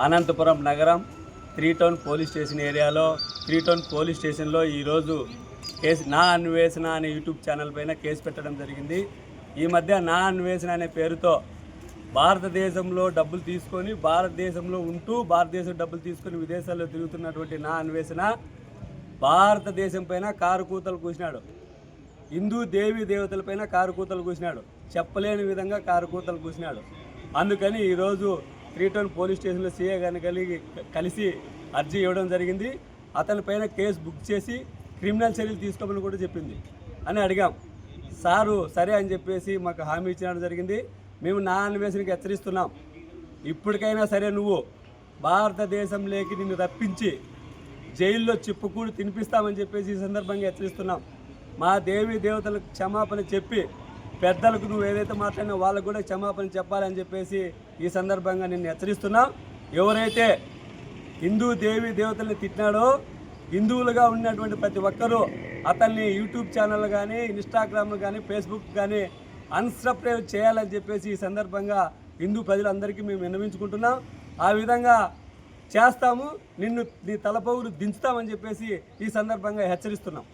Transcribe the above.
అనంతపురం నగరం 3 town police station ఏరియాలో 3 town police స్టేషన్లో ఈరోజు కేసు నా అన్వేషణ అనే యూట్యూబ్ ఛానల్ పైన కేసు పెట్టడం జరిగింది. ఈ మధ్య నా అన్వేషణ అనే పేరుతో భారతదేశంలో డబ్బులు తీసుకొని భారతదేశంలో ఉంటూ భారతదేశం డబ్బులు తీసుకొని విదేశాల్లో తిరుగుతున్నటువంటి నా అన్వేషణ భారతదేశం పైన కారు కూతలు కూసినాడు. హిందూ దేవీ దేవతలపైన కారు కూతలు కూసినాడు. చెప్పలేని విధంగా కారు కూతలు కూసినాడు. అందుకని ఈరోజు 3 టౌన్ పోలీస్ స్టేషన్లో సీఏ గారిని కలిసి అర్జీ ఇవ్వడం జరిగింది. అతని పైన కేసు బుక్ చేసి క్రిమినల్ చర్యలు తీసుకోమని కూడా చెప్పింది అని అడిగాం. సారు సరే అని చెప్పేసి మాకు హామీ ఇచ్చడం జరిగింది. మేము నా అన్వేషణకి హెచ్చరిస్తున్నాం. ఇప్పటికైనా సరే నువ్వు భారతదేశంలోకి నిన్ను రప్పించి జైల్లో చిప్పుకూడి తినిపిస్తామని చెప్పేసి ఈ సందర్భంగా హెచ్చరిస్తున్నాం. మా దేవీ దేవతలకు క్షమాపణ చెప్పి పెద్దలకు నువ్వు ఏదైతే మాట్లాడినా వాళ్ళకు కూడా క్షమాపణ చెప్పాలని చెప్పేసి ఈ సందర్భంగా నిన్ను హెచ్చరిస్తున్నాం. ఎవరైతే హిందూ దేవీ దేవతల్ని తిట్టినాడో హిందువులుగా ఉన్నటువంటి ప్రతి ఒక్కరూ అతన్ని యూట్యూబ్ ఛానల్ కానీ ఇన్స్టాగ్రామ్ కానీ ఫేస్బుక్ కానీ అన్సబ్స్క్రైబ్ చేయాలని చెప్పేసి ఈ సందర్భంగా హిందూ ప్రజలందరికీ మేము విన్నవించుకుంటున్నాం. ఆ విధంగా చేస్తాము, నీ తలపొగులు దించుతామని చెప్పేసి ఈ సందర్భంగా హెచ్చరిస్తున్నాం.